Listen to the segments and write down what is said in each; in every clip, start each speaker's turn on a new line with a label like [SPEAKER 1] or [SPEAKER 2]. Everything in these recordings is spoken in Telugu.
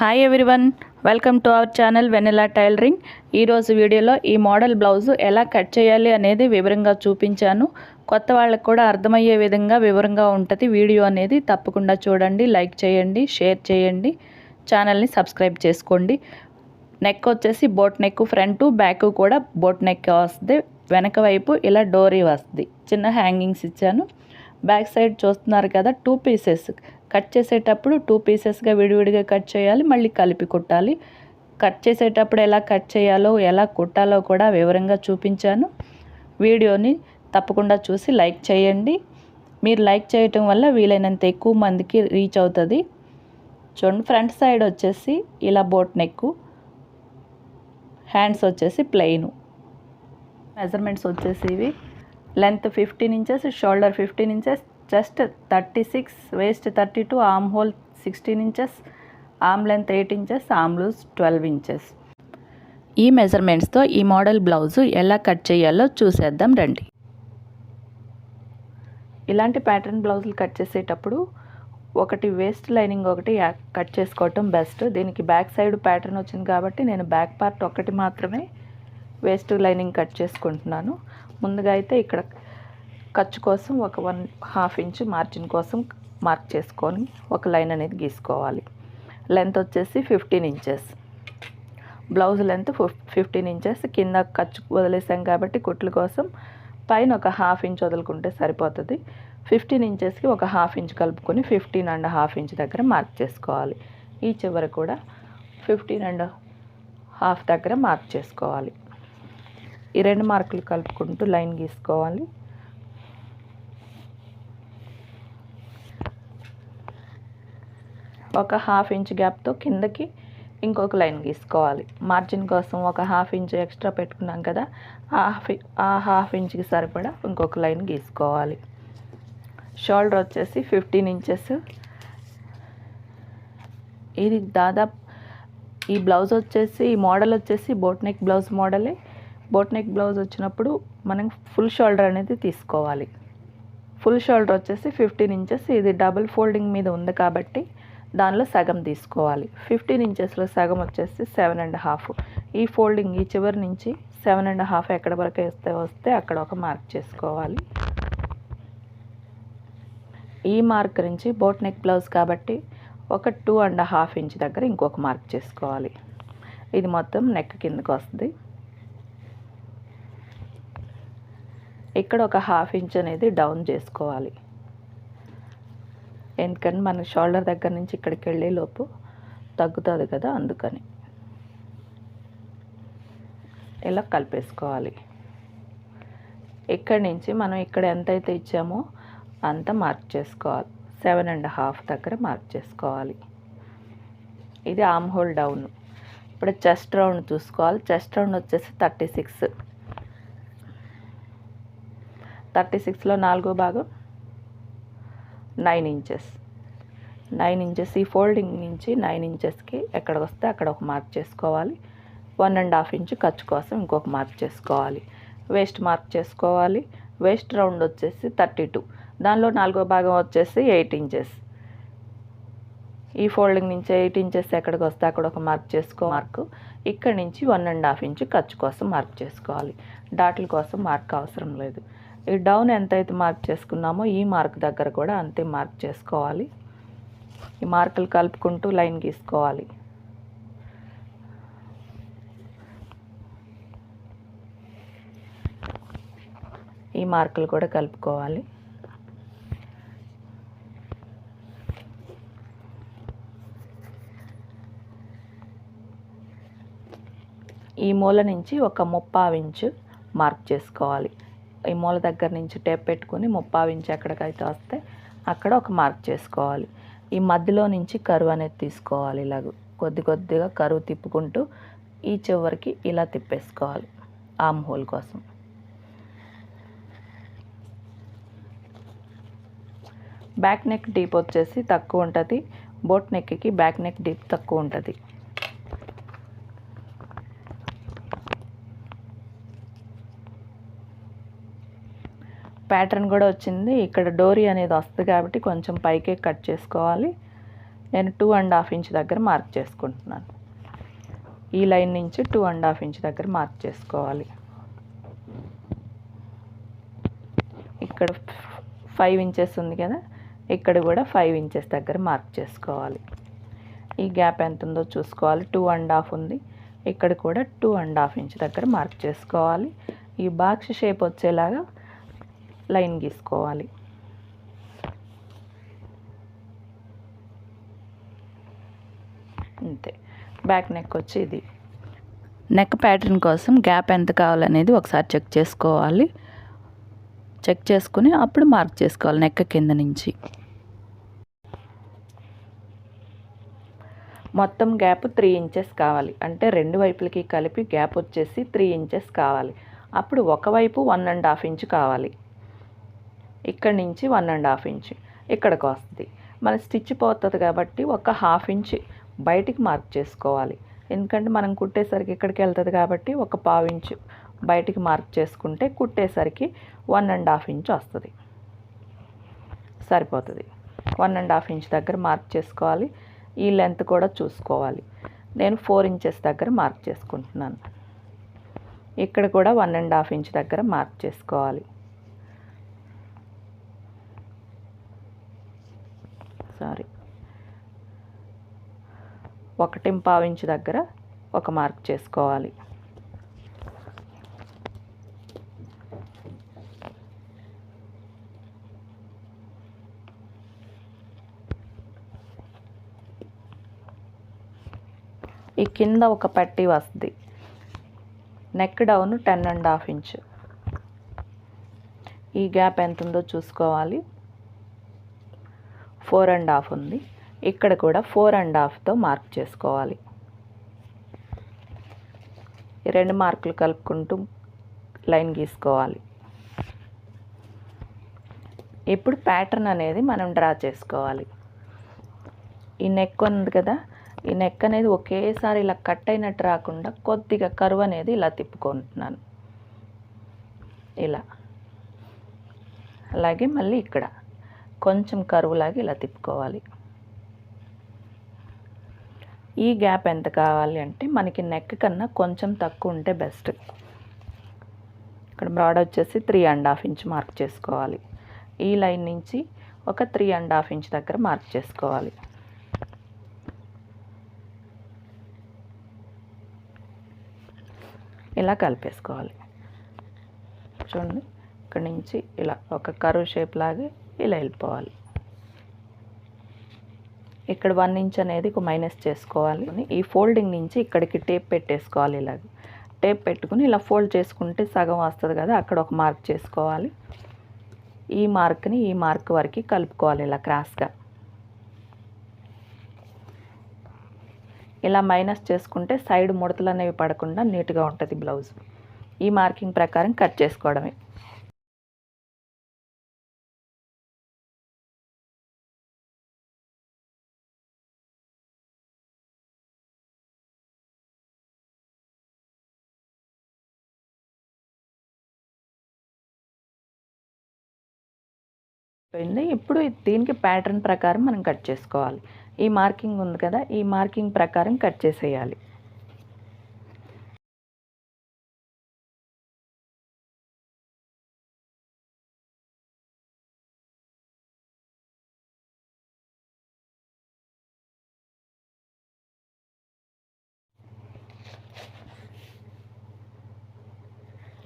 [SPEAKER 1] Hi everyone, welcome to our channel vanilla tailoring. ఈరోజు వీడియోలో ఈ మోడల్ బ్లౌజు ఎలా కట్ చేయాలి అనేది వివరంగా చూపించాను. కొత్త వాళ్ళకు కూడా అర్థమయ్యే విధంగా వివరంగా ఉంటుంది వీడియో అనేది. తప్పకుండా చూడండి, లైక్ చేయండి, షేర్ చేయండి, ఛానల్ని సబ్స్క్రైబ్ చేసుకోండి. నెక్ వచ్చేసి బోట్ నెక్, ఫ్రంట్ బ్యాక్ కూడా బోట్ నెక్ వస్తుంది. వెనక వైపు ఇలా డోరీ వస్తుంది. చిన్న హ్యాంగింగ్స్ ఇచ్చాను. బ్యాక్ సైడ్ చూస్తున్నారు కదా, 2 పీసెస్ కట్ చేసేటప్పుడు 2 పీసెస్గా విడివిడిగా కట్ చేయాలి, మళ్ళీ కలిపి కుట్టాలి. కట్ చేసేటప్పుడు ఎలా కట్ చేయాలో ఎలా కుట్టాలో కూడా వివరంగా చూపించాను. వీడియోని తప్పకుండా చూసి లైక్ చేయండి. మీరు లైక్ చేయటం వల్ల వీలైనంత ఎక్కువ మందికి రీచ్ అవుతుంది. చూడండి, ఫ్రంట్ సైడ్ వచ్చేసి ఇలా బోట్ నెక్, హ్యాండ్స్ వచ్చేసి ప్లెయిన్. మెజర్మెంట్స్ వచ్చేసి ఇవి: length 15 inches, shoulder 15 inches, chest 36, waist 32, arm hole 16 inches, arm length 8 inches, arm loose 12 inches. ఈ మెజర్మెంట్స్తో ఈ మోడల్ బ్లౌజు ఎలా కట్ చేయాలో చూసేద్దాం రండి. ఇలాంటి ప్యాటర్న్ బ్లౌజులు కట్ చేసేటప్పుడు ఒకటి వేస్ట్ లైనింగ్ ఒకటి కట్ చేసుకోవటం బెస్ట్. దీనికి బ్యాక్ సైడ్ ప్యాటర్న్ వచ్చింది కాబట్టి నేను బ్యాక్ పార్ట్ ఒకటి మాత్రమే వేస్ట్ లైనింగ్ కట్ చేసుకుంటున్నాను. ముందుగా అయితే ఇక్కడ ఖర్చు కోసం ఒక 1/2 ఇంచ్ మార్జిన్ కోసం మార్క్ చేసుకొని ఒక లైన్ అనేది గీసుకోవాలి. లెంత్ వచ్చేసి 15 ఇంచెస్, బ్లౌజ్ లెంత్ 15 ఇంచెస్. కింద ఖర్చు వదిలేసాం కాబట్టి కుట్ల కోసం పైన ఒక 1/2 ఇంచ్ వదులుకుంటే సరిపోతుంది. 15 ఇంచెస్కి ఒక 1/2 ఇంచ్ కలుపుకొని 15.5 ఇంచ్ దగ్గర మార్క్ చేసుకోవాలి. ఈ చివర కూడా 15.5 దగ్గర మార్క్ చేసుకోవాలి. ఈ 2 మార్కులు కలుపుకుంటూ లైన్ గీసుకోవాలి. ఒక 1/2 ఇంచ్ గ్యాప్తో కిందకి ఇంకొక లైన్ గీసుకోవాలి. మార్జిన్ కోసం ఒక 1/2 ఇంచ్ ఎక్స్ట్రా పెట్టుకున్నాం కదా, ఆ 1/2 ఇంచ్కి సరిపడా ఇంకొక లైన్ గీసుకోవాలి. షోల్డర్ వచ్చేసి 15 ఇంచెస్. ఇది దాదాపు ఈ బ్లౌజ్ వచ్చేసి, ఈ మోడల్ వచ్చేసి బోట్ నెక్ బ్లౌజ్ మోడలే. బోట్ నెక్ బ్లౌజ్ వచ్చినప్పుడు మనం ఫుల్ షోల్డర్ అనేది తీసుకోవాలి. ఫుల్ షోల్డర్ వచ్చేసి 15 ఇంచెస్. ఇది డబుల్ ఫోల్డింగ్ మీద ఉంది కాబట్టి దానిలో సగం తీసుకోవాలి. 15 ఇంచెస్లో సగం వచ్చేసి 7.5. ఈ ఫోల్డింగ్ ఈ చివరి నుంచి 7.5 ఎక్కడ వరకు వస్తే అక్కడ ఒక మార్క్ చేసుకోవాలి. ఈ మార్క్ నుంచి బోట్ నెక్ బ్లౌజ్ కాబట్టి ఒక 2.5 ఇంచ్ దగ్గర ఇంకొక మార్క్ చేసుకోవాలి. ఇది మొత్తం నెక్ కిందకు వస్తుంది. ఇక్కడ ఒక 1/2 ఇంచ్ అనేది డౌన్ చేసుకోవాలి. ఎందుకని మన షోల్డర్ దగ్గర నుంచి ఇక్కడికి వెళ్ళే లోపు తగ్గుతుంది కదా, అందుకని ఇలా కలిపేసుకోవాలి. ఇక్కడి నుంచి మనం ఇక్కడ ఎంతైతే ఇచ్చామో అంత మార్క్ చేసుకోవాలి. 7.5 దగ్గర మార్క్ చేసుకోవాలి. ఇది ఆర్మ్ హోల్ డౌన్. ఇప్పుడు చెస్ట్ రౌండ్ చూసుకోవాలి. చెస్ట్ రౌండ్ వచ్చేసి 36. 36లో 4వ భాగం 9 ఇంచెస్. 9 ఇంచెస్ ఈ ఫోల్డింగ్ నుంచి 9 ఇంచెస్కి ఎక్కడ వస్తే అక్కడ ఒక మార్క్ చేసుకోవాలి. 1.5 ఇంచ్ ఖర్చు కోసం ఇంకొక మార్క్ చేసుకోవాలి. వేస్ట్ మార్క్ చేసుకోవాలి. వేస్ట్ రౌండ్ వచ్చేసి 32. దానిలో 4వ భాగం వచ్చేసి 8 ఇంచెస్. ఈ ఫోల్డింగ్ నుంచి 8 ఇంచెస్ ఎక్కడికి వస్తే అక్కడ ఒక మార్క్ మార్కు. ఇక్కడి నుంచి 1.5 ఇంచ్ ఖర్చు కోసం మార్క్ చేసుకోవాలి. డాట్ల కోసం మార్క్ అవసరం లేదు. ఈ డౌన్ ఎంతైతే మార్క్ చేసుకున్నామో ఈ మార్క్ దగ్గర కూడా అంతే మార్క్ చేసుకోవాలి. ఈ మార్కులు కలుపుకుంటూ లైన్ గీసుకోవాలి. ఈ మార్కులు కూడా కలుపుకోవాలి. ఈ మూల నుంచి ఒక 3/4 ఇంచ్ మార్క్ చేసుకోవాలి. ఈ మూల దగ్గర నుంచి టేప్ పెట్టుకొని 3/4 ఇంచ్ ఎక్కడికైతే వస్తే అక్కడ ఒక మార్క్ చేసుకోవాలి. ఈ మధ్యలో నుంచి కరువు అనేది తీసుకోవాలి. ఇలాగ కొద్దిగా కరువు తిప్పుకుంటూ ఈ చివరికి ఇలా తిప్పేసుకోవాలి ఆర్మ్ హోల్ కోసం. బ్యాక్ నెక్ డీప్ వచ్చేసి తక్కువ ఉంటుంది. బోట్ నెక్కి బ్యాక్ నెక్ డీప్ తక్కువ ఉంటుంది. ప్యాటర్న్ కూడా వచ్చింది. ఇక్కడ డోరీ అనేది వస్తుంది కాబట్టి కొంచెం పైకే కట్ చేసుకోవాలి. నేను 2.5 ఇంచ్ దగ్గర మార్క్ చేసుకుంటున్నాను. ఈ లైన్ నుంచి 2.5 ఇంచ్ దగ్గర మార్క్ చేసుకోవాలి. ఇక్కడ 5 ఇంచెస్ ఉంది కదా, ఇక్కడ కూడా 5 ఇంచెస్ దగ్గర మార్క్ చేసుకోవాలి. ఈ గ్యాప్ ఎంత ఉందో చూసుకోవాలి. 2.5 ఉంది, ఇక్కడ కూడా 2.5 ఇంచ్ దగ్గర మార్క్ చేసుకోవాలి. ఈ బాక్స్ షేప్ వచ్చేలాగా లైన్ గీసుకోవాలి. అంతే. బ్యాక్ నెక్ వచ్చి ఇది. నెక్ ప్యాటర్న్ కోసం గ్యాప్ ఎంత కావాలనేది ఒకసారి చెక్ చేసుకోవాలి. చెక్ చేసుకుని అప్పుడు మార్క్ చేసుకోవాలి నెక్ కింద నుంచి. మొత్తం గ్యాప్ 3 ఇంచెస్ కావాలి. అంటే రెండు వైపులకి కలిపి గ్యాప్ వచ్చేసి 3 ఇంచెస్ కావాలి. అప్పుడు ఒకవైపు 1.5 ఇంచ్ కావాలి. ఇక్కడ నుంచి 1.5 ఇంచ్ ఇక్కడికి వస్తుంది. మన స్టిచ్ పోతుంది కాబట్టి ఒక 1/2 ఇంచ్ బయటికి మార్క్ చేసుకోవాలి. ఎందుకంటే మనం కుట్టేసరికి ఇక్కడికి వెళ్తుంది కాబట్టి ఒక 1/4 ఇంచ్ బయటికి మార్క్ చేసుకుంటే కుట్టేసరికి 1.5 ఇంచ్ వస్తుంది, సరిపోతుంది. 1.5 ఇంచ్ దగ్గర మార్క్ చేసుకోవాలి. ఈ లెంత్ కూడా చూసుకోవాలి. నేను 4 ఇంచెస్ దగ్గర మార్క్ చేసుకుంటున్నాను. ఇక్కడ కూడా 1.5 ఇంచ్ దగ్గర మార్క్ చేసుకోవాలి. సారీ, 1.5 ఇంచ్ దగ్గర ఒక మార్క్ చేసుకోవాలి. ఈ కింద ఒక పట్టీ వస్తుంది. Neck down 10.5 inch. ఈ గ్యాప్ ఎంత ఉందో చూసుకోవాలి. 4.5 ఉంది. ఇక్కడ కూడా 4.5తో మార్క్ చేసుకోవాలి. ఈ రెండు మార్కులు కలుపుకుంటూ లైన్ గీసుకోవాలి. ఇప్పుడు ప్యాటర్న్ అనేది మనం డ్రా చేసుకోవాలి. ఈ నెక్ ఉంది కదా, ఈ నెక్ అనేది ఒకేసారి ఇలా కట్ అయినట్టు రాకుండా కొద్దిగా కర్వ్ అనేది ఇలా తిప్పుకుంటున్నాను. ఇలా. అలాగే మళ్ళీ ఇక్కడ కొంచెం కర్వ్ లాగా ఇలా తిప్పుకోవాలి. ఈ గ్యాప్ ఎంత కావాలి అంటే మనకి నెక్ కన్నా కొంచెం తక్కువ ఉంటే బెస్ట్. ఇక్కడ బ్రాడ్ వచ్చేసి 3.5 ఇంచ్ మార్క్ చేసుకోవాలి. ఈ లైన్ నుంచి ఒక 3.5 ఇంచ్ దగ్గర మార్క్ చేసుకోవాలి. ఇలా కలిపేసుకోవాలి. చూడండి, ఇక్కడ నుంచి ఇలా ఒక కర్వ్ షేప్ లాగా ఇలా వెళ్ళిపోవాలి. ఇక్కడ 1 ఇంచ్ అనేది ఒక మైనస్ చేసుకోవాలి. ఈ ఫోల్డింగ్ నుంచి ఇక్కడికి టేప్ పెట్టేసుకోవాలి. ఇలాగ టేప్ పెట్టుకుని ఇలా ఫోల్డ్ చేసుకుంటే సగం వస్తుంది కదా, అక్కడ ఒక మార్క్ చేసుకోవాలి. ఈ మార్క్ని ఈ మార్క్ వరకు కలుపుకోవాలి ఇలా క్రాస్గా. ఇలా మైనస్ చేసుకుంటే సైడ్ ముడతలు అనేవి పడకుండా నీట్గా ఉంటుంది బ్లౌజ్. ఈ మార్కింగ్ ప్రకారం కట్ చేసుకోవడమే. ఇప్పుడు దీనికి ప్యాటర్న్ ప్రకారం మనం కట్ చేసుకోవాలి. ఈ మార్కింగ్ ఉంది కదా, ఈ మార్కింగ్ ప్రకారం కట్ చేసేయాలి.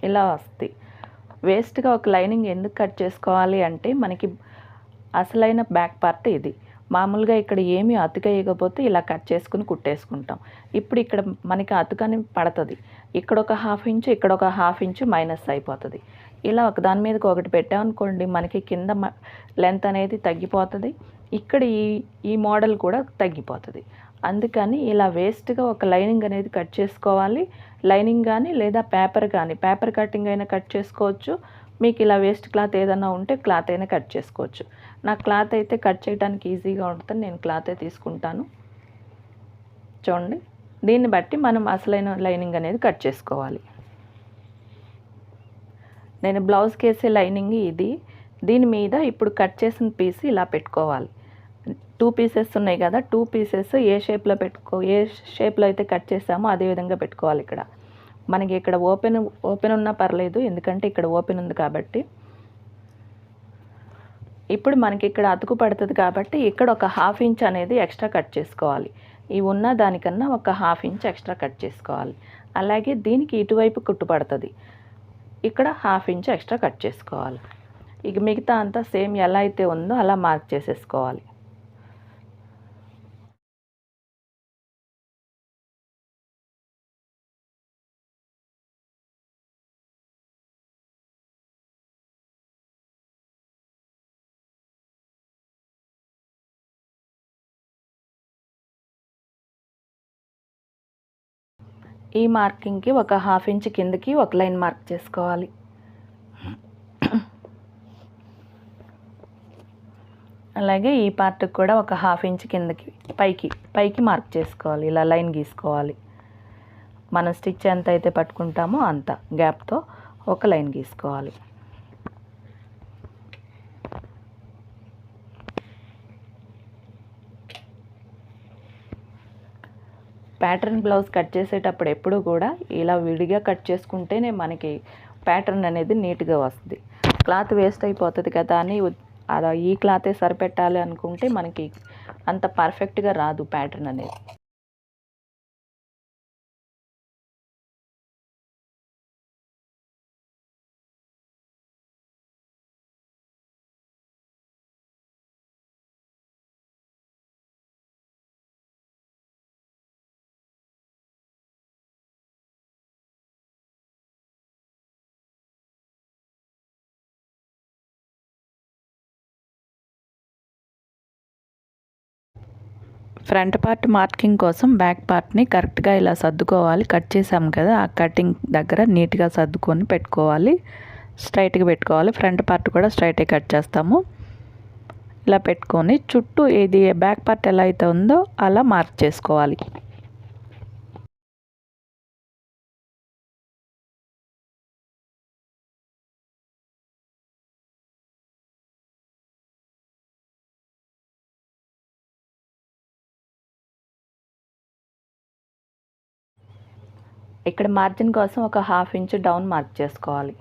[SPEAKER 1] ఇలా వస్తుంది. వేస్ట్గా ఒక లైనింగ్ ఎందుకు కట్ చేసుకోవాలి అంటే మనకి అసలైన బ్యాక్ పార్ట్ ఇది. మామూలుగా ఇక్కడ ఏమీ అతుకేయకపోతే ఇలా కట్ చేసుకుని కుట్టేసుకుంటాం. ఇప్పుడు ఇక్కడ మనకి అతుకని పడుతుంది. ఇక్కడ ఒక 1/2 ఇంచు, ఇక్కడ ఒక 1/2 ఇంచు మైనస్ అయిపోతుంది. ఇలా ఒక దాని మీదకి ఒకటి పెట్టామనుకోండి, మనకి కింద లెంత్ అనేది తగ్గిపోతుంది. ఇక్కడ ఈ మోడల్ కూడా తగ్గిపోతుంది. అందుకని ఇలా వేస్ట్గా ఒక లైనింగ్ అనేది కట్ చేసుకోవాలి. లైనింగ్ కానీ లేదా పేపర్ కానీ, పేపర్ కటింగ్ అయినా కట్ చేసుకోవచ్చు. మీకు ఇలా వేస్ట్ క్లాత్ ఏదైనా ఉంటే క్లాత్ అయినా కట్ చేసుకోవచ్చు. నాకు క్లాత్ అయితే కట్ చేయడానికి ఈజీగా ఉంటుంది, నేను క్లాతే తీసుకుంటాను. చూడండి, దీన్ని బట్టి మనం అసలైన లైనింగ్ అనేది కట్ చేసుకోవాలి. నేను బ్లౌజ్కి వేసే లైనింగ్ ఇది. దీని మీద ఇప్పుడు కట్ చేసిన పీస్ ఇలా పెట్టుకోవాలి. 2 పీసెస్ ఉన్నాయి కదా, 2 పీసెస్ ఏ షేప్లో అయితే కట్ చేసామో అదే విధంగా పెట్టుకోవాలి. ఇక్కడ మనకి ఇక్కడ ఓపెన్ ఉన్నా పర్లేదు, ఎందుకంటే ఇక్కడ ఓపెన్ ఉంది కాబట్టి. ఇప్పుడు మనకి ఇక్కడ అతుకు పడుతుంది కాబట్టి ఇక్కడ ఒక 1/2 ఇంచ్ అనేది ఎక్స్ట్రా కట్ చేసుకోవాలి. ఈ ఉన్న దానికన్నా ఒక 1/2 ఇంచ్ ఎక్స్ట్రా కట్ చేసుకోవాలి. అలాగే దీనికి ఇటువైపు కుట్టు పడుతుంది, ఇక్కడ 1/2 ఇంచ్ ఎక్స్ట్రా కట్ చేసుకోవాలి. ఇక మిగతా అంతా సేమ్ ఎలా అయితే ఉందో అలా మార్క్ చేసేసుకోవాలి. ఈ మార్కింగ్కి ఒక 1/2 ఇంచ్ కిందకి ఒక లైన్ మార్క్ చేసుకోవాలి. అలాగే ఈ పార్ట్కి కూడా ఒక 1/2 ఇంచ్ కిందకి పైకి మార్క్ చేసుకోవాలి. ఇలా లైన్ గీసుకోవాలి. మనం స్టిచ్ ఎంత అయితే పట్టుకుంటామో అంత గ్యాప్తో ఒక లైన్ గీసుకోవాలి. ప్యాటర్న్ బ్లౌజ్ కట్ చేసేటప్పుడు ఎప్పుడు కూడా ఇలా విడిగా కట్ చేసుకుంటేనే మనకి ప్యాటర్న్ అనేది నీట్గా వస్తుంది. క్లాత్ వేస్ట్ అయిపోతుంది కదా అని అలా ఈ క్లాతే సరిపెట్టాలి అనుకుంటే మనకి అంత పర్ఫెక్ట్గా రాదు ప్యాటర్న్ అనేది. ఫ్రంట్ పార్ట్ మార్కింగ్ కోసం బ్యాక్ పార్ట్ని కరెక్ట్గా ఇలా సర్దుకోవాలి. కట్ చేసాం కదా, ఆ కటింగ్ దగ్గర నీట్గా సర్దుకొని పెట్టుకోవాలి. స్ట్రైట్గా పెట్టుకోవాలి. ఫ్రంట్ పార్ట్ కూడా స్ట్రైట్గా కట్ చేస్తాము. ఇలా పెట్టుకొని చుట్టూ ఇది బ్యాక్ పార్ట్ ఎలా అయితే ఉందో అలా మార్క్ చేసుకోవాలి. ఇక్కడ మార్జిన్ కోసం ఒక 1/2 ఇంచ్ డౌన్ మార్క్ చేసుకోవాలి.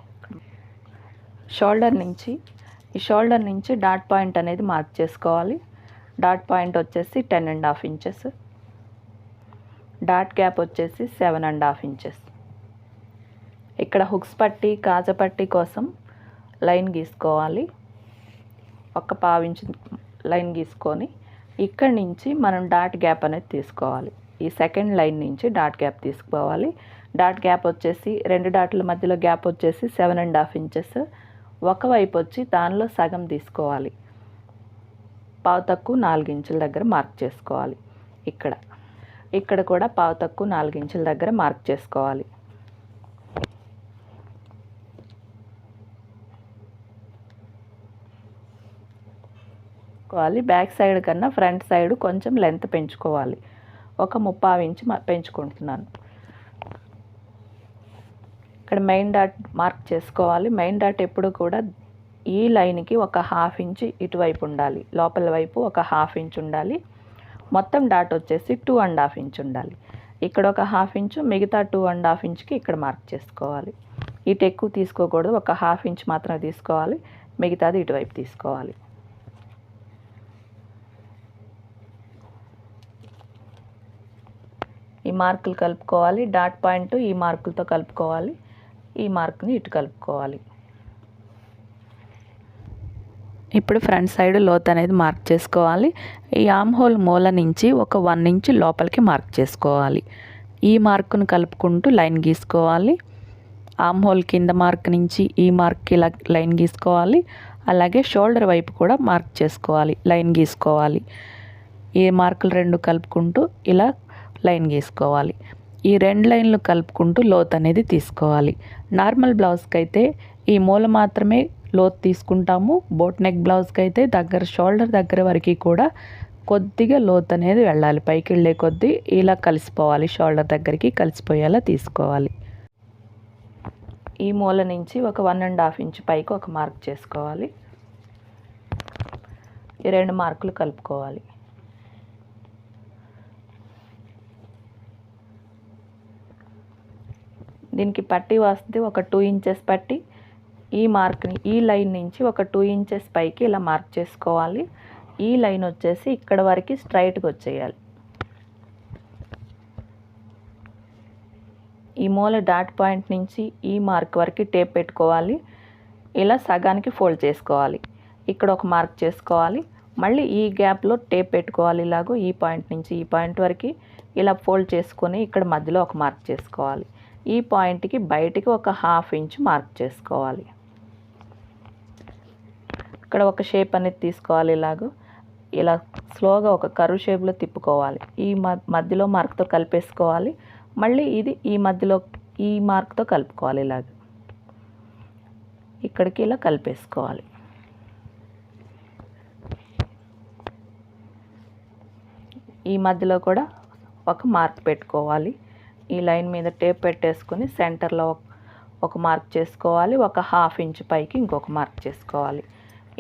[SPEAKER 1] ఈ షోల్డర్ నుంచి డాట్ పాయింట్ అనేది మార్క్ చేసుకోవాలి. డాట్ పాయింట్ వచ్చేసి 10.5 ఇంచెస్, డాట్ గ్యాప్ వచ్చేసి 7.5 ఇంచెస్. ఇక్కడ హుక్స్ పట్టి కాజా పట్టి కోసం లైన్ గీసుకోవాలి. ఒక 1/2 ఇంచ్ లైన్ గీసుకొని ఇక్కడి నుంచి మనం డాట్ గ్యాప్ అనేది తీసుకోవాలి. ఈ సెకండ్ లైన్ నుంచి డాట్ గ్యాప్ తీసుకోవాలి. డాట్ గ్యాప్ వచ్చేసి 2 డాట్ల మధ్యలో గ్యాప్ వచ్చేసి 7.5 ఇంచెస్. ఒకవైపు వచ్చి దానిలో సగం తీసుకోవాలి. పావు తక్కువ 4 ఇంచుల దగ్గర మార్క్ చేసుకోవాలి. ఇక్కడ కూడా పావు తక్కువ 4 ఇంచుల దగ్గర మార్క్ చేసుకోవాలి. బ్యాక్ సైడ్ కన్నా ఫ్రంట్ సైడ్ కొంచెం లెంత్ పెంచుకోవాలి. ఒక 3/4 ఇంచ్ పెంచుకుంటున్నాను. ఇక్కడ మెయిన్ డాట్ మార్క్ చేసుకోవాలి. మెయిన్ డాట్ ఎప్పుడు కూడా ఈ లైన్కి ఒక 1/2 ఇంచ్ ఇటువైపు ఉండాలి. లోపల వైపు ఒక 1/2 ఇంచ్ ఉండాలి. మొత్తం డాట్ వచ్చేసి 2.5 ఇంచ్ ఉండాలి. ఇక్కడ ఒక 1/2 ఇంచ్, మిగతా 2.5 ఇంచ్కి ఇక్కడ మార్క్ చేసుకోవాలి. ఇటు ఎక్కువ తీసుకోకూడదు, ఒక 1/2 ఇంచ్ మాత్రమే తీసుకోవాలి. మిగతాది ఇటువైపు తీసుకోవాలి. ఈ మార్కులు కలుపుకోవాలి. డాట్ పాయింట్ ఈ మార్కులతో కలుపుకోవాలి. ఈ మార్క్ని ఇటు కలుపుకోవాలి. ఇప్పుడు ఫ్రంట్ సైడ్ లోత్ అనేది మార్క్ చేసుకోవాలి. ఈ ఆర్మ్ హోల్ మూల నుంచి ఒక 1 ఇంచ్ లోపలికి మార్క్ చేసుకోవాలి. ఈ మార్కును కలుపుకుంటూ లైన్ గీసుకోవాలి. ఆర్మ్ హోల్ కింద మార్క్ నుంచి ఈ మార్క్కి ఇలా లైన్ గీసుకోవాలి. అలాగే షోల్డర్ వైపు కూడా మార్క్ చేసుకోవాలి, లైన్ గీసుకోవాలి. ఈ మార్కులు 2 కలుపుకుంటూ ఇలా లైన్ గీసుకోవాలి. ఈ 2 లైన్లు కలుపుకుంటూ లోత్ అనేది తీసుకోవాలి. నార్మల్ బ్లౌజ్కి అయితే ఈ మూల మాత్రమే లోత్ తీసుకుంటాము. బోట్ నెక్ బ్లౌజ్కి అయితే షోల్డర్ దగ్గర వరకు కూడా కొద్దిగా లోత్ అనేది వెళ్ళాలి. పైకి వెళ్ళే కొద్దీ ఇలా కలిసిపోవాలి. షోల్డర్ దగ్గరికి కలిసిపోయేలా తీసుకోవాలి. ఈ మూల నుంచి ఒక 1.5 ఇంచ్ పైకి ఒక మార్క్ చేసుకోవాలి. ఈ 2 మార్కులు కలుపుకోవాలి. దీనికి పట్టీ వస్తుంది ఒక 2 ఇంచెస్ పట్టీ. ఈ మార్క్ని ఈ లైన్ నుంచి ఒక 2 ఇంచెస్ పైకి ఇలా మార్క్ చేసుకోవాలి. ఈ లైన్ వచ్చేసి ఇక్కడ వరకు స్ట్రైట్గా వచ్చేయాలి. ఈ మూల డాట్ పాయింట్ నుంచి ఈ మార్క్ వరకు టేప్ పెట్టుకోవాలి. ఇలా సగానికి ఫోల్డ్ చేసుకోవాలి. ఇక్కడ ఒక మార్క్ చేసుకోవాలి. మళ్ళీ ఈ గ్యాప్లో టేప్ పెట్టుకోవాలి. ఇలాగో ఈ పాయింట్ నుంచి ఈ పాయింట్ వరకు ఇలా ఫోల్డ్ చేసుకొని ఇక్కడ మధ్యలో ఒక మార్క్ చేసుకోవాలి. ఈ పాయింట్కి బయటికి ఒక 1/2 ఇంచ్ మార్క్ చేసుకోవాలి. ఇక్కడ ఒక షేప్ అనేది తీసుకోవాలి. ఇలాగో ఇలా స్లోగా ఒక కర్వ్ షేప్లో తిప్పుకోవాలి. ఈ మధ్యలో మార్క్తో కలిపేసుకోవాలి. మళ్ళీ ఇది ఈ మధ్యలో ఈ మార్క్తో కలుపుకోవాలి. ఇలాగ ఇక్కడికి ఇలా కలిపేసుకోవాలి. ఈ మధ్యలో కూడా ఒక మార్క్ పెట్టుకోవాలి. ఈ లైన్ మీద టేప్ పెట్టేసుకొని సెంటర్లో ఒక మార్క్ చేసుకోవాలి. ఒక 1/2 ఇంచ్ పైకి ఇంకొక మార్క్ చేసుకోవాలి.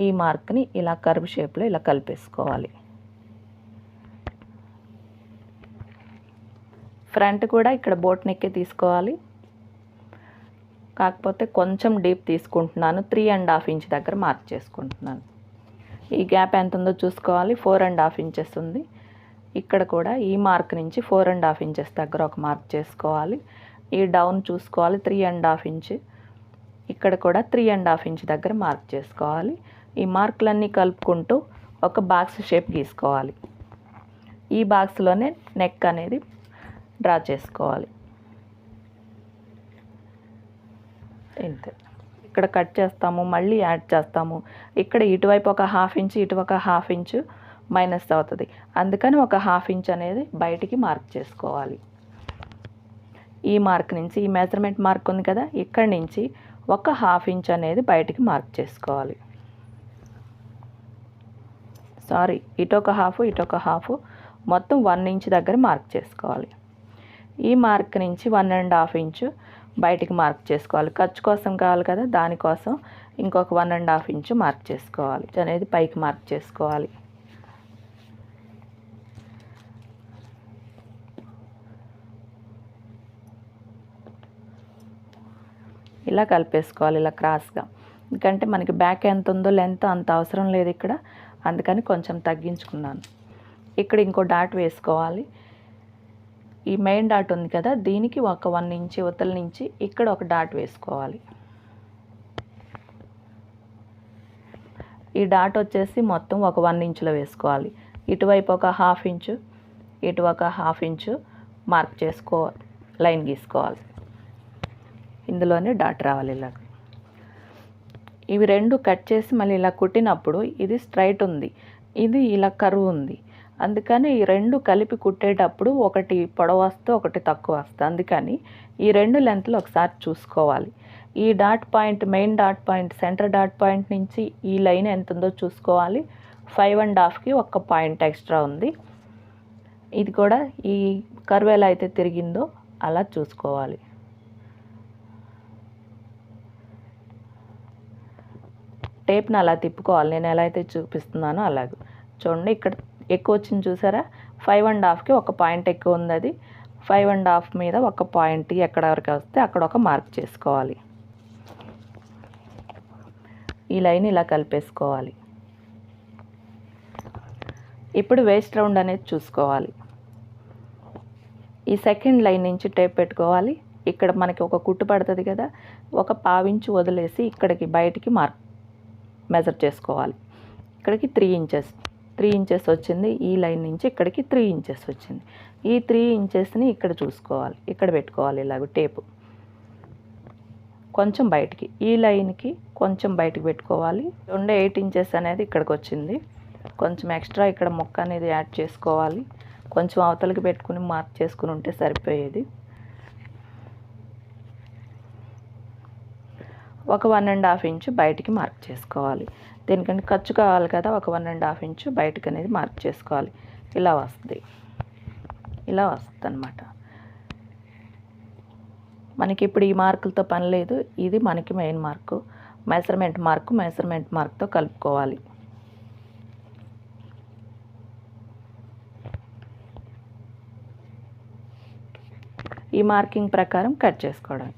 [SPEAKER 1] ఈ మార్క్ని ఇలా కర్వ్ షేప్లో ఇలా కలిపేసుకోవాలి. ఫ్రంట్ కూడా ఇక్కడ బోట్ నెక్కే తీసుకోవాలి. కాకపోతే కొంచెం డీప్ తీసుకుంటున్నాను. 3.5 ఇంచ్ దగ్గర మార్క్ చేసుకుంటున్నాను. ఈ గ్యాప్ ఎంత ఉందో చూసుకోవాలి. 4.5 ఇంచెస్ ఉంది. ఇక్కడ కూడా ఈ మార్క్ నుంచి 4.5 ఇంచెస్ దగ్గర ఒక మార్క్ చేసుకోవాలి. ఈ డౌన్ చూసుకోవాలి 3.5 ఇంచ్. ఇక్కడ కూడా 3.5 ఇంచ్ దగ్గర మార్క్ చేసుకోవాలి. ఈ మార్కులన్నీ కలుపుకుంటూ ఒక బాక్స్ షేప్ గీసుకోవాలి. ఈ బాక్స్లోనే నెక్ అనేది డ్రా చేసుకోవాలి. ఇంతే. ఇక్కడ కట్ చేస్తాము, మళ్ళీ యాడ్ చేస్తాము. ఇక్కడ ఇటువైపు ఒక 1/2 ఇంచ్, ఇటు ఒక 1/2 ఇంచ్ మైనస్ అవుతుంది. అందుకని ఒక 1/2 ఇంచ్ అనేది బయటికి మార్క్ చేసుకోవాలి. ఈ మార్క్ నుంచి ఈ మెజర్మెంట్ మార్క్ ఉంది కదా, ఇక్కడి నుంచి ఒక 1/2 ఇంచ్ అనేది బయటికి మార్క్ చేసుకోవాలి. సారీ, ఇటొక 1/2 ఇటొక 1/2 మొత్తం 1 ఇంచ్ దగ్గర మార్క్ చేసుకోవాలి. ఈ మార్క్ నుంచి 1.5 ఇంచ్ బయటికి మార్క్ చేసుకోవాలి. ఖర్చు కోసం కావాలి కదా, దానికోసం ఇంకొక 1.5 ఇంచ్ మార్క్ చేసుకోవాలి. అనేది పైకి మార్క్ చేసుకోవాలి. ఇలా కలిపేసుకోవాలి ఇలా క్రాస్గా. ఎందుకంటే మనకి బ్యాక్ ఎంత ఉందో లెంత్ అంత అవసరం లేదు ఇక్కడ, అందుకని కొంచెం తగ్గించుకున్నాను. ఇక్కడ ఇంకో డాట్ వేసుకోవాలి. ఈ మెయిన్ డాట్ ఉంది కదా, దీనికి ఒక 1 ఇంచ్ ఉత్తల నుంచి ఇక్కడ ఒక డాట్ వేసుకోవాలి. ఈ డాట్ వచ్చేసి మొత్తం ఒక 1 ఇంచులో వేసుకోవాలి. ఇటువైపు ఒక 1/2 ఇంచు, ఇటు ఒక 1/2 ఇంచు మార్క్ చేసుకోవాలి. లైన్ గీసుకోవాలి. ఇందులోనే డాట్ రావాలి. ఇలా ఇవి రెండు కట్ చేసి మళ్ళీ ఇలా కుట్టినప్పుడు ఇది స్ట్రైట్ ఉంది, ఇది ఇలా కర్వ్ ఉంది. అందుకని ఈ రెండు కలిపి కుట్టేటప్పుడు ఒకటి పొడవు వస్తే ఒకటి తక్కువ వస్తుంది. అందుకని ఈ రెండు లెంత్లు ఒకసారి చూసుకోవాలి. ఈ dot point, main dot point, centre dot point నుంచి ఈ లైన్ ఎంత ఉందో చూసుకోవాలి. 5.5కి ఒక పాయింట్ ఎక్స్ట్రా ఉంది. ఇది కూడా ఈ కర్వ్ ఎలా అయితే తిరిగిందో అలా చూసుకోవాలి. టేప్ని అలా తిప్పుకోవాలి. నేను ఎలా అయితే చూపిస్తున్నానో అలాగే చూడండి. ఇక్కడ ఎక్కువ వచ్చింది చూసారా, 5.5కి ఒక పాయింట్ ఎక్కువ ఉంది. అది 5.5 మీద ఒక పాయింట్ ఎక్కడ వరకు వస్తే అక్కడ ఒక మార్క్ చేసుకోవాలి. ఈ లైన్ ఇలా కలిపేసుకోవాలి. ఇప్పుడు వేస్ట్ రౌండ్ అనేది చూసుకోవాలి. ఈ సెకండ్ లైన్ నుంచి టేప్ పెట్టుకోవాలి. ఇక్కడ మనకి ఒక కుట్టు పడుతుంది కదా, ఒక 1/2 ఇంచ్ వదిలేసి ఇక్కడికి బయటికి మార్క్ మెజర్ చేసుకోవాలి. ఇక్కడికి 3 ఇంచెస్ వచ్చింది. ఈ లైన్ నుంచి ఇక్కడికి 3 ఇంచెస్ వచ్చింది. ఈ 3 ఇంచెస్ని ఇక్కడ చూసుకోవాలి, ఇక్కడ పెట్టుకోవాలి. ఇలాగ టేపు కొంచెం బయటికి, ఈ లైన్కి కొంచెం బయటికి పెట్టుకోవాలి. 8 ఇంచెస్ అనేది ఇక్కడికి వచ్చింది. కొంచెం ఎక్స్ట్రా ఇక్కడ మొక్క అనేది యాడ్ చేసుకోవాలి. కొంచెం అవతలకి పెట్టుకుని మార్క్ చేసుకుని ఉంటే సరిపోయేది. ఒక 1.5 ఇంచ్ బయటికి మార్క్ చేసుకోవాలి. దీనికంటే ఖర్చు కావాలి కదా, ఒక 1.5 ఇంచ్ బయటకు అనేది మార్క్ చేసుకోవాలి. ఇలా వస్తుంది, ఇలా వస్తుంది అన్నమాట. మనకి ఇప్పుడు ఈ మార్కులతో పని లేదు. ఇది మనకి మెయిన్ మార్కు, మెజర్మెంట్ మార్క్తో కలుపుకోవాలి. ఈ మార్కింగ్ ప్రకారం కట్ చేసుకోవడం.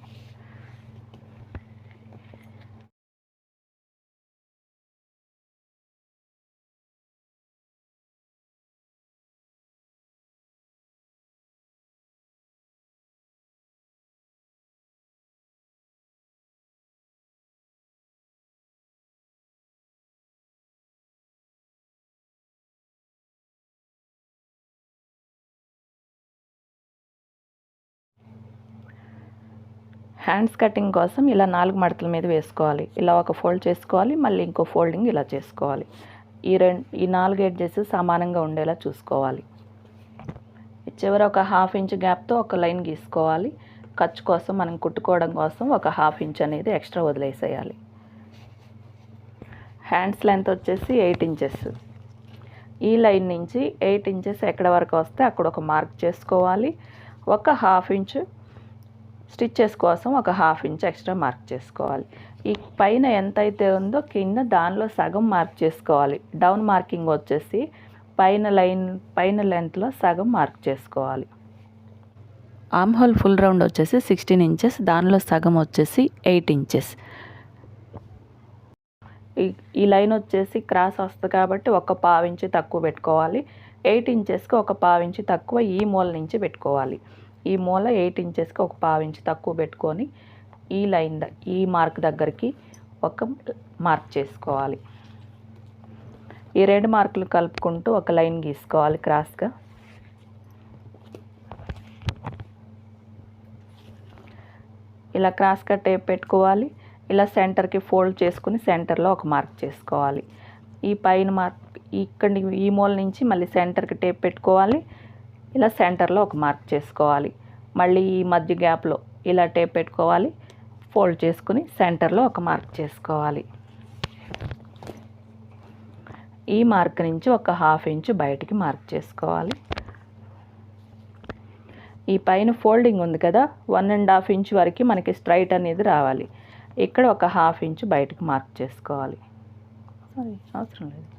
[SPEAKER 1] హ్యాండ్స్ కటింగ్ కోసం ఇలా 4 మడతల మీద వేసుకోవాలి. ఇలా ఒక ఫోల్డ్ చేసుకోవాలి, మళ్ళీ ఇంకో ఫోల్డింగ్ ఇలా చేసుకోవాలి. ఈ 4 ఎడ్జెస్ సమానంగా ఉండేలా చూసుకోవాలి. చివర ఒక 1/2 ఇంచ్ గ్యాప్తో ఒక లైన్ గీసుకోవాలి. ఖర్చు కోసం మనం కుట్టుకోవడం కోసం ఒక 1/2 ఇంచ్ అనేది ఎక్స్ట్రా వదిలేసేయాలి. హ్యాండ్స్ లెంత్ వచ్చేసి 8 ఇంచెస్. ఈ లైన్ నుంచి 8 ఇంచెస్ ఎక్కడ వరకు వస్తే అక్కడ ఒక మార్క్ చేసుకోవాలి. ఒక 1/2 ఇంచ్ స్టిచ్చెస్ కోసం ఒక 1/2 ఇంచ్ ఎక్స్ట్రా మార్క్ చేసుకోవాలి. ఈ పైన ఎంతైతే ఉందో కింద దానిలో సగం మార్క్ చేసుకోవాలి. డౌన్ మార్కింగ్ వచ్చేసి పైన లెంత్లో సగం మార్క్ చేసుకోవాలి. ఆర్మ్ హోల్ ఫుల్ రౌండ్ వచ్చేసి 16 ఇంచెస్, దానిలో సగం వచ్చేసి 8 ఇంచెస్. ఈ లైన్ వచ్చేసి క్రాస్ వస్తుంది కాబట్టి ఒక 1/2 ఇంచ్ తక్కువ పెట్టుకోవాలి. 8 ఇంచెస్కి ఒక 1/2 ఇంచ్ తక్కువ ఈ మూల నుంచి పెట్టుకోవాలి. ఈ మూల 8 ఇంచెస్కి ఒక 1/2 ఇంచ్ తక్కువ పెట్టుకొని ఈ మార్క్ దగ్గరికి ఒక మార్క్ చేసుకోవాలి. ఈ 2 మార్కులు కలుపుకుంటూ ఒక లైన్ గీసుకోవాలి క్రాస్గా. ఇలా క్రాస్గా టేప్ పెట్టుకోవాలి. ఇలా సెంటర్కి ఫోల్డ్ చేసుకుని సెంటర్లో ఒక మార్క్ చేసుకోవాలి. ఈ పైన మార్క్ ఈ మూల నుంచి మళ్ళీ సెంటర్కి టేప్ పెట్టుకోవాలి. ఇలా సెంటర్లో ఒక మార్క్ చేసుకోవాలి. మళ్ళీ ఈ మధ్య గ్యాప్లో ఇలా టేప్ పెట్టుకోవాలి. ఫోల్డ్ చేసుకుని సెంటర్లో ఒక మార్క్ చేసుకోవాలి. ఈ మార్క్ నుంచి ఒక 1/2 ఇంచ్ బయటికి మార్క్ చేసుకోవాలి. ఈ పైన ఫోల్డింగ్ ఉంది కదా, 1.5 ఇంచ్ వరకు మనకి స్ట్రైట్ అనేది రావాలి. ఇక్కడ ఒక 1/2 ఇంచ్ బయటికి మార్క్ చేసుకోవాలి. అవసరం లేదు.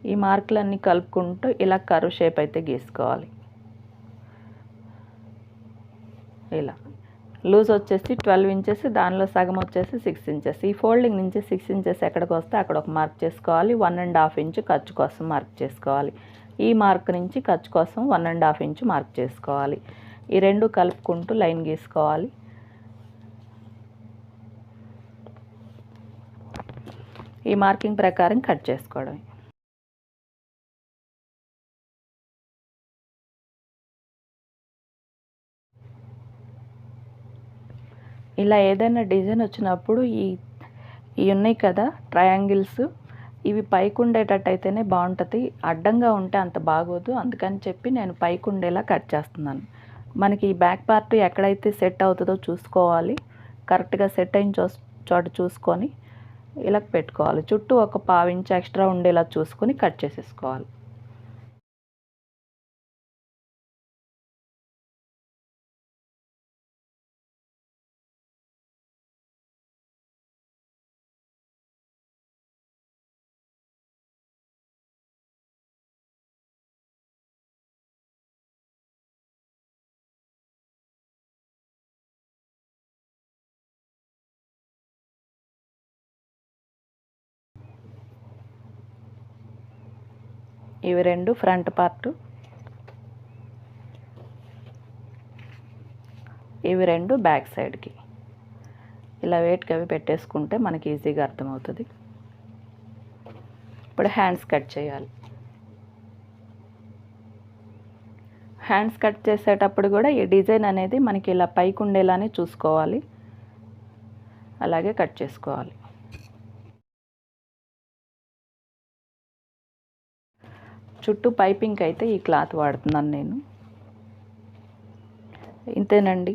[SPEAKER 1] ఈ మార్కులన్నీ కలుపుకుంటూ ఇలా కర్వ్ షేప్ అయితే గీసుకోవాలి. ఇలా లూజ్ వచ్చేసి 12 ఇంచెస్, దానిలో సగం వచ్చేసి 6 ఇంచెస్. ఈ ఫోల్డింగ్ నుంచి 6 ఇంచెస్ ఎక్కడికి వస్తే అక్కడ ఒక మార్క్ చేసుకోవాలి. 1.5 ఇంచ్ ఖర్చు కోసం మార్క్ చేసుకోవాలి. ఈ మార్క్ నుంచి ఖర్చు కోసం 1.5 ఇంచ్ మార్క్ చేసుకోవాలి. ఈ 2 కలుపుకుంటూ లైన్ గీసుకోవాలి. ఈ మార్కింగ్ ప్రకారం కట్ చేసుకోవడం. ఇలా ఏదైనా డిజైన్ వచ్చినప్పుడు ఇవి ఉన్నాయి కదా ట్రయాంగిల్స్, ఇవి పైకి ఉండేటట్టు అయితేనే బాగుంటుంది. అడ్డంగా ఉంటే అంత బాగోదు. అందుకని చెప్పి నేను పైకి ఉండేలా కట్ చేస్తున్నాను. మనకి ఈ బ్యాక్ పార్ట్ ఎక్కడైతే సెట్ అవుతుందో చూసుకోవాలి. కరెక్ట్గా సెట్ అయిన చోట చూసుకొని ఇలా పెట్టుకోవాలి. చుట్టూ ఒక 1/2 ఇంచ్ ఎక్స్ట్రా ఉండేలా చూసుకొని కట్ చేసేసుకోవాలి. ఇవి 2 ఫ్రంట్ పార్ట్, ఇవి 2 బ్యాక్ సైడ్కి. ఇలా వెయిట్కి అవి పెట్టేసుకుంటే మనకి ఈజీగా అర్థమవుతుంది. ఇప్పుడు హ్యాండ్స్ కట్ చేయాలి. హ్యాండ్స్ కట్ చేసేటప్పుడు కూడా ఈ డిజైన్ అనేది మనకి ఇలా పైకి ఉండేలానే చూసుకోవాలి. అలాగే కట్ చేసుకోవాలి. చుట్టూ పైపింగ్ అయితే ఈ క్లాత్ వాడుతున్నాను నేను. ఇంతేనండి,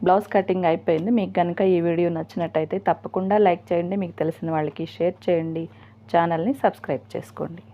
[SPEAKER 1] బ్లౌజ్ కటింగ్ అయిపోయింది. మీకు కనుక ఈ వీడియో నచ్చినట్టయితే తప్పకుండా లైక్ చేయండి. మీకు తెలిసిన వాళ్ళకి షేర్ చేయండి. ఛానల్ని సబ్స్క్రైబ్ చేసుకోండి.